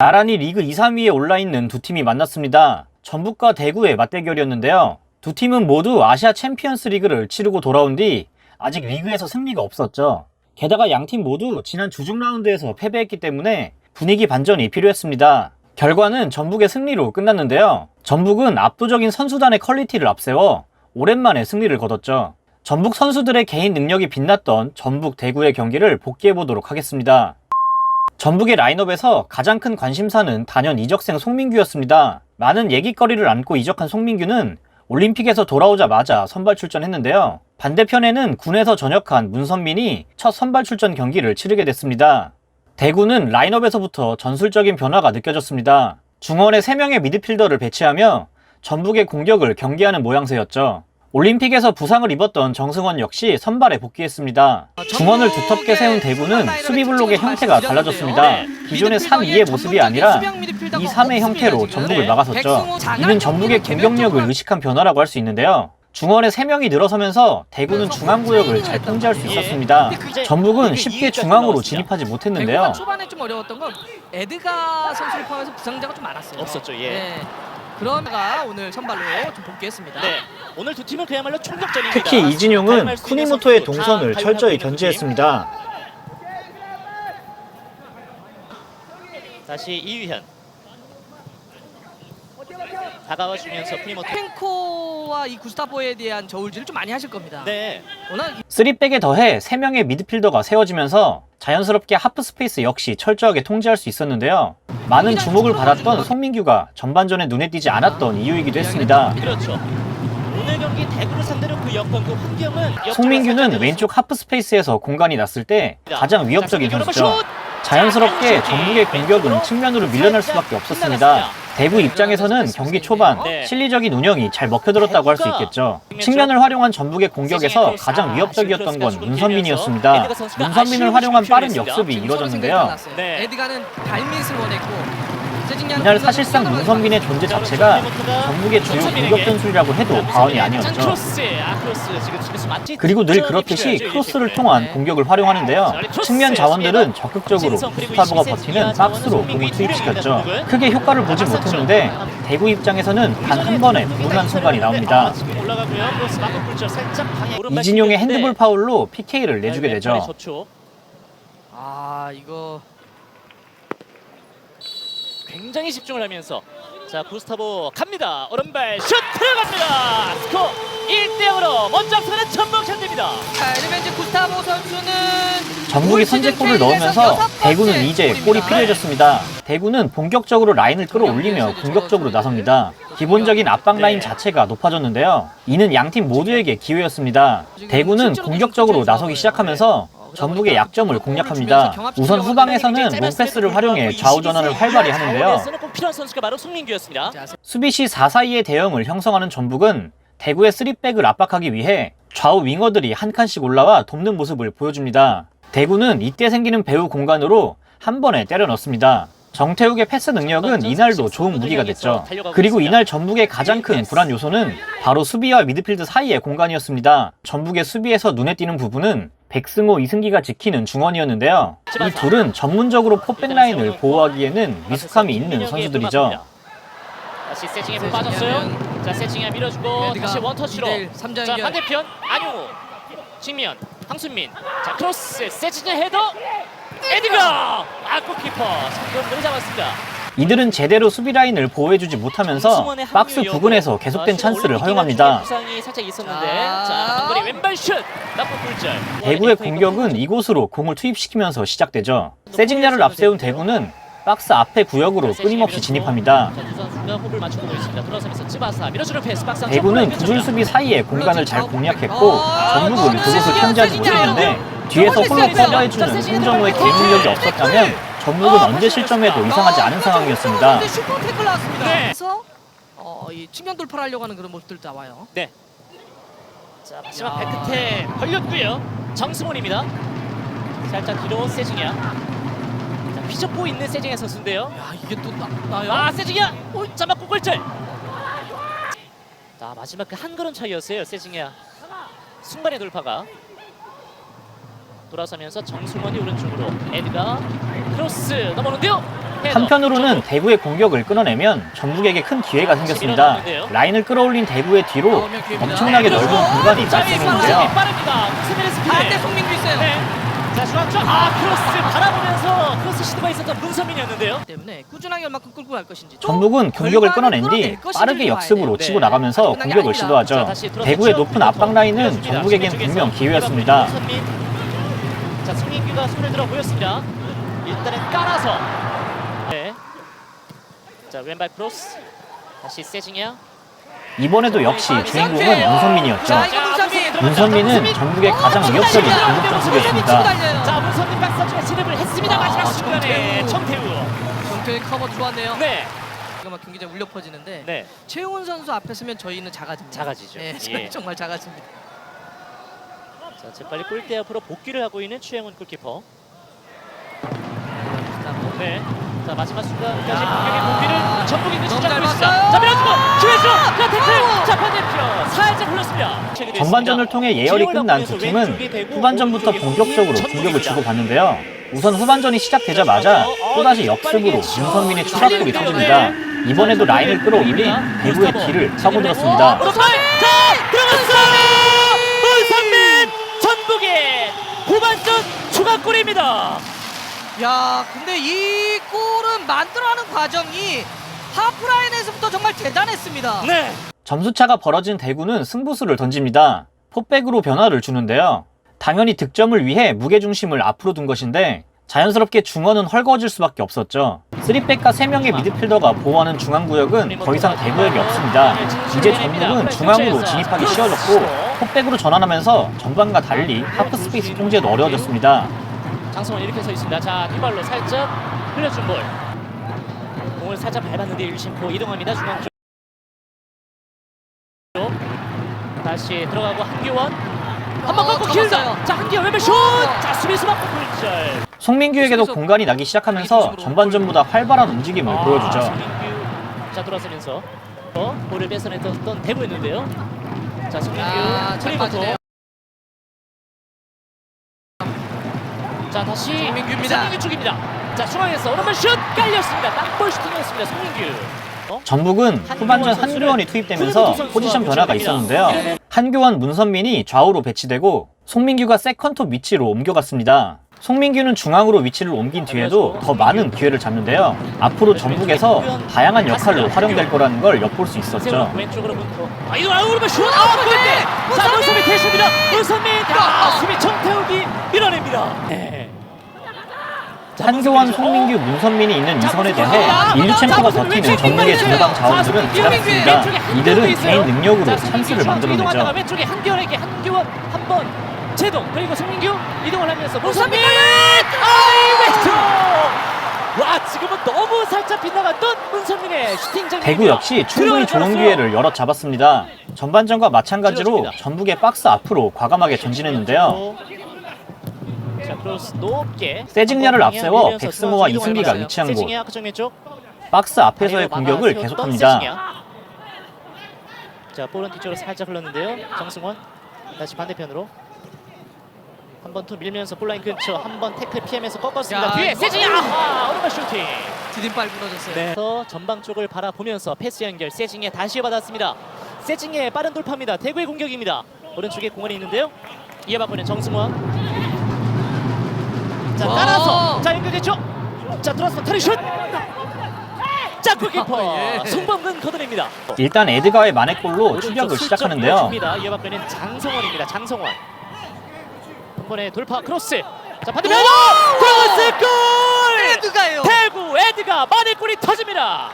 나란히 리그 2, 3위에 올라있는 두 팀이 만났습니다. 전북과 대구의 맞대결이었는데요. 두 팀은 모두 아시아 챔피언스 리그를 치르고 돌아온 뒤 아직 리그에서 승리가 없었죠. 게다가 양팀 모두 지난 주중 라운드에서 패배했기 때문에 분위기 반전이 필요했습니다. 결과는 전북의 승리로 끝났는데요. 전북은 압도적인 선수단의 퀄리티를 앞세워 오랜만에 승리를 거뒀죠. 전북 선수들의 개인 능력이 빛났던 전북 대구의 경기를 복귀해보도록 하겠습니다. 전북의 라인업에서 가장 큰 관심사는 단연 이적생 송민규였습니다. 많은 얘기거리를 안고 이적한 송민규는 올림픽에서 돌아오자마자 선발 출전했는데요. 반대편에는 군에서 전역한 문선민이 첫 선발 출전 경기를 치르게 됐습니다. 대구는 라인업에서부터 전술적인 변화가 느껴졌습니다. 중원에 3명의 미드필더를 배치하며 전북의 공격을 경계하는 모양새였죠. 올림픽에서 부상을 입었던 정승원 역시 선발에 복귀했습니다. 중원을 두텁게 세운 대구는 수비 블록의 형태가 달라졌습니다. 기존의 3-2의 모습이 아니라 2-3의 형태로 전북을 막아섰죠. 이는 전북의 공격력을 의식한 변화라고 할 수 있는데요. 중원에 3명이 늘어서면서 대구는 중앙구역을 잘 통제할 수 있었습니다. 전북은 쉽게 중앙으로 진입하지 못했는데요. 초반에 좀 어려웠던 건 에드가 선수를 포함해서 부상자가 좀 많았어요. 없었죠. 예. 네. 그러다가 오늘 선발로 좀 복귀했습니다. 네. 오늘 두 팀은 그야말로 총격전입니다. 특히 이진용은 쿠니모토의 동선을 철저히 견제했습니다. 다시 이유현. 다가와주면서 쿠니모토. 펜코와 이 구스타포에 대한 저울질을 좀 많이 하실 겁니다. 네. 워낙 3백에 더해 3명의 미드필더가 세워지면서 자연스럽게 하프 스페이스 역시 철저하게 통제할 수 있었는데요. 많은 주목을 받았던 송민규가 전반전에 눈에 띄지 않았던 이유이기도 했습니다. 그렇죠. 오늘 경기 대구를 상대로 그 여건, 그 환경은 송민규는 왼쪽 하프 스페이스에서 공간이 났을 때 가장 위협적인 선수죠. 자연스럽게 전북의 공격은 측면으로 밀려날 수밖에 없었습니다. 대구 입장에서는 경기 초반 실리적인 운영이 잘 먹혀들었다고 할 수 있겠죠. 측면을 활용한 전북의 공격에서 가장 위협적이었던 건 문선민이었습니다. 문선민을 활용한 빠른 역습이 이뤄졌는데요. 에드가는 달밋을 원했고 이날 사실상 문선민의 존재 자체가 전북의 주요 공격 전술이라고 해도 과언이 아니었죠. 그리고 늘 그렇듯이 크로스를 통한 공격을 활용하는데요. 측면 자원들은 적극적으로 구스타보가 버티는 박스로 공을 투입시켰죠. 크게 효과를 보지 못했는데 대구 입장에서는 단 한 번의 불운한 순간이 나옵니다. 이진용의 핸드볼 파울로 PK를 내주게 되죠. 아 이거 굉장히 집중을 하면서 자 구스타보 갑니다. 오른발 슛 들어갑니다. 스코어 1대0으로 먼저 앞서는 전북 현대입니다. 자 이러면 이제 구스타보 선수는 전북이 선제골을 넣으면서 대구는 이제 골이 필요해졌습니다. 대구는 본격적으로 라인을 끌어올리며 공격적으로 나섭니다. 기본적인 압박 라인 자체가 높아졌는데요. 이는 양팀 모두에게 기회였습니다. 대구는 공격적으로 나서기 시작하면서 전북의 약점을 공략합니다. 우선 후방에서는 롱패스를 활용해 좌우 전환을 활발히 하는데요. 수비 시 4-4-2의 대형을 형성하는 전북은 대구의 3백을 압박하기 위해 좌우 윙어들이 한 칸씩 올라와 돕는 모습을 보여줍니다. 대구는 이때 생기는 배후 공간으로 한 번에 때려 넣습니다. 정태욱의 패스 능력은 이날도 좋은 무기가 됐죠. 그리고 이날 전북의 가장 큰 불안 요소는 바로 수비와 미드필드 사이의 공간이었습니다. 전북의 수비에서 눈에 띄는 부분은 백승호, 이승기가 지키는 중원이었는데요. 이 둘은 전문적으로 포백 라인을 보호하기에는 미숙함이 있는 선수들이죠. 다시 세징에 빠졌어요. 자 세징에 밀어주고 다시 원터치로. 자 반대편 안용우, 직면, 황순민. 자 크로스 세징의 헤더. 에드가 골키퍼 성공을 잡았습니다. 이들은 제대로 수비 라인을 보호해주지 못하면서 박스 부근에서 계속된 찬스를 허용합니다. 부상이 살짝 있었는데 자 한거리 왼발 슛 나쁜 골절. 대구의 공격은 이곳으로 공을 투입시키면서 시작되죠. 세징야를 앞세운 대구는 박스 앞의 구역으로 끊임없이 진입합니다. 대구는 두 줄 수비 사이에 공간을 잘 공략했고 전북은 그곳을 통제하지 못했는데 뒤에서 홀로 커버해주는 송정우의 개인 능력이 없었다면 전북은 언제 실점해도 이상하지 않은 상황이었습니다. 슈퍼 태클 나왔습니다. 그래서 이 측면 돌파를 하려고 하는 그런 모습들 나와요. 네. 자 마지막 발끝에 걸렸고요. 정승훈입니다. 살짝 뒤로 세징야. 자 피접고 있는 세징야 선수인데요. 야 이게 또 나요? 아 세징야. 자 맞고 골절. 자 마지막 그 한 걸음 차이였어요. 세징야. 순간의 돌파가. 돌아서면서 정승원이 오른쪽으로 에드가 크로스 넘어오는데요. 한편으로는 대구의 공격을 끊어내면 전북에게 큰 기회가 생겼습니다. 라인을 끌어올린 대구의 뒤로 엄청나게 넓은 공간이 발생했는데요. 빠릅니다. 문선민의 스피드. 반대 송민규 있어요. 네. 자, 중앙 쪽. 크로스 바라보면서 크로스 시도가 있었던 문선민이었는데요. 때문에 꾸준하게 얼마큼 끌고 갈 것인지. 전북은 공격을 끊어낸 뒤 빠르게 역습으로 치고 나가면서 공격을 시도하죠. 대구의 높은 압박 라인은 전북에겐 분명 기회였습니다. 문선민. 자, 송민규가 손을 들어 보였습니다. 일단은 깔아서. 네. 자, 왼발 크로스. 다시 세징야. 이번에도 역시 주인공은 문선민이었죠. 자, 이거 문선민. 문선민은 전북의 가장 위협적인 공격 선수였습니다. 자, 문선민 박사주가 진입을 했습니다. 마지막 순간에 정태우. 정태우. 정태우의 커버 좋았네요. 네. 이거 막 경기장 울려 퍼지는데 네. 최훈 선수 앞에 서면 저희는 작아집니다. 작아지죠. 네, 예. 정말 작아집니다. 자, 재빨리 골대 앞으로 복귀를 하고 있는 최영훈 골키퍼. 네. 자, 마지막 순간까지 공격의 복귀를 전북이 너무 시작하고 잘 있습니다. 봤어요. 자, 밀어주고 기회죠. 자, 태클. 아이고. 자, 반대편 살짝 흘렀습니다. 전반전을 통해 예열이 끝난 두 팀은 후반전부터 본격적으로 공격을 주고받는데요. 우선 후반전이 시작되자마자 또다시 역습으로 문선민의 추가골이 터집니다. 이번에도 라인을 끌어올린 대구의 뒤를 차고들었습니다. 문선민! 자, 들어갔어요! 문선민! 전북의 후반전 추가골입니다. 야, 근데 이 골은 만들어가는 과정이 하프라인에서부터 정말 대단했습니다. 네. 점수차가 벌어진 대구는 승부수를 던집니다. 포백으로 변화를 주는데요. 당연히 득점을 위해 무게중심을 앞으로 둔 것인데 자연스럽게 중원은 헐거워질 수밖에 없었죠. 3백과 3명의 미드필더가 보호하는 중앙구역은 더 이상 대구에게 없습니다. 이제 전북은 중앙으로 진입하기 쉬워졌고 포백으로 전환하면서 전반과 달리 하프스페이스 통제도 어려워졌습니다. 장성원 이렇게 서 있습니다. 자, 뒷발로 살짝 흘려준 볼. 공을 살짝 밟았는데 일심포 이동합니다. 중앙 쪽. 다시 들어가고 한규원. 한번 꺾고 길다. 자, 한규원 왼발 슛. 자, 수비수 맞고 골절. 송민규에게도 공간이 나기 시작하면서 전반전보다 활발한 움직임을 보여주죠. 송민규. 자, 돌아서면서 볼을 뺏어냈던 대구였는데요. 자, 송민규 잘 빠지네요. 자, 다시 송민규입니다. 송민규 쪽입니다. 자, 중앙에서 오른발 슛 깔렸습니다. 땅볼 슈팅이었습니다. 송민규. 전북은 후반전 한교원이 투입되면서 포지션 변화가 있었는데요. 한교원, 문선민이 좌우로 배치되고 송민규가 세컨톱 위치로 옮겨갔습니다. 송민규는 중앙으로 위치를 옮긴 뒤에도 더 많은 기회를 잡는데요. 앞으로 전북에서 다양한 역할로 활용될 거라는 걸 엿볼 수 있었죠. 왼쪽으로 문고. 이거 오른발 슛! 골대! 자, 문선민 대수입니다. 문선민! 수비 정태욱이 밀어냅니다. 네. 한교원, 송민규, 문선민이 있는 이선에 대해 인류챔프가 버티는 전북의 중앙 자원들은 대단했습니다. 이들은 개인 능력으로 찬스를 만들어내죠. 왼쪽에 한교원에게 한교원 한번 제동 그리고 송민규 이동을 하면서 문선민! 왼쪽! 와, 지금은 너무 살짝 빗나갔던 문선민의 슈팅 장면. 대구 역시 충분히 좋은 기회를 열어 잡았습니다. 전반전과 마찬가지로 전북의 박스 앞으로 과감하게 전진했는데요. 자, 크로스 높게 세징야를 앞세워 백승호와 이승기가 위치한 곳. 세징야 그 정면 쪽. 박스 앞에서의 공격을 계속합니다. 자, 볼은 뒤쪽으로 살짝 흘렀는데요. 정승원 다시 반대편으로 한 번 더 밀면서 볼라인 근처 한 번 태클 피하면서 꺾었습니다. 야, 뒤에 세징야 오른발 슈팅. 디딤발 무너졌어요. 네. 그래서 전방 쪽을 바라보면서 패스 연결 세징야 다시 받았습니다. 세징야의 빠른 돌파입니다. 대구의 공격입니다. 오른쪽에 공간이 있는데요. 이어받고는 정승원. 자, 따라서 자, 연결됐죠. 자, 들어서 타리슛. 자, 골키퍼 송범근 걷어냅니다. 일단 에드가의 만회골로 추격을 시작하는데요. 이어받고는 장성원입니다. 장성원 한 번에 돌파 크로스. 자, 반대편 크로스 골. 에드가요. 대구 에드가 만회골이 터집니다.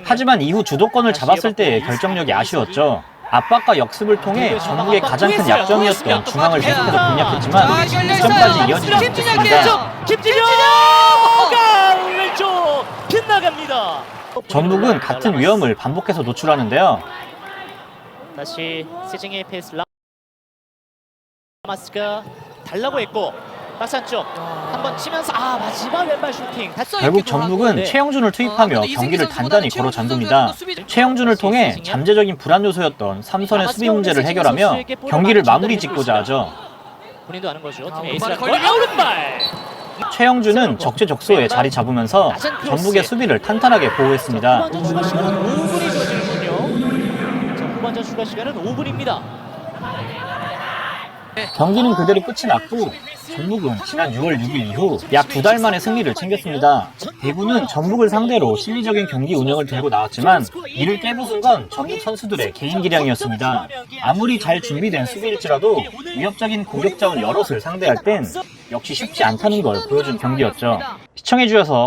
하지만 이후 주도권을 잡았을 때의 결정력이 아쉬웠죠. 압박과 역습을 통해 전북의 가장 큰 약점이었던 중앙을 계속해서 공략했지만 득점까지 이어지지 못했습니다. 김진영가 왼쪽 빗나갑니다. 전북은 같은 위험을 반복해서 노출하는데요. 다시 세징의 패스 라마스가 달라고 했고 박스 안쪽 한번 치면서 마지막 왼발 슈팅. 결국 전북은 최영준을 투입하며 경기를 단단히 걸어 잠깁니다. 최영준을 통해 잠재적인 불안 요소였던 삼선의 수비 문제를 해결하며 경기를 마무리 짓고자 하죠. 본인도 아는 거죠. 아, 팀의 에이스라는 걸. 오른발 오른발. 최영주는 적재적소에 자리 잡으면서 전북의 수비를 탄탄하게 보호했습니다. 후반전 추가 시간은 5분이 주어지는군요. 자, 후반전 추가 시간은 5분입니다. 경기는 그대로 끝이 났고 전북은 지난 6월 6일 이후 약 2달 만에 승리를 챙겼습니다. 대구는 전북을 상대로 실리적인 경기 운영을 들고 나왔지만 이를 깨부순 건 전북 선수들의 개인 기량이었습니다. 아무리 잘 준비된 수비일지라도 위협적인 공격 자원 여럿을 상대할 땐 역시 쉽지 않다는 걸 보여준 경기였죠. 시청해주셔서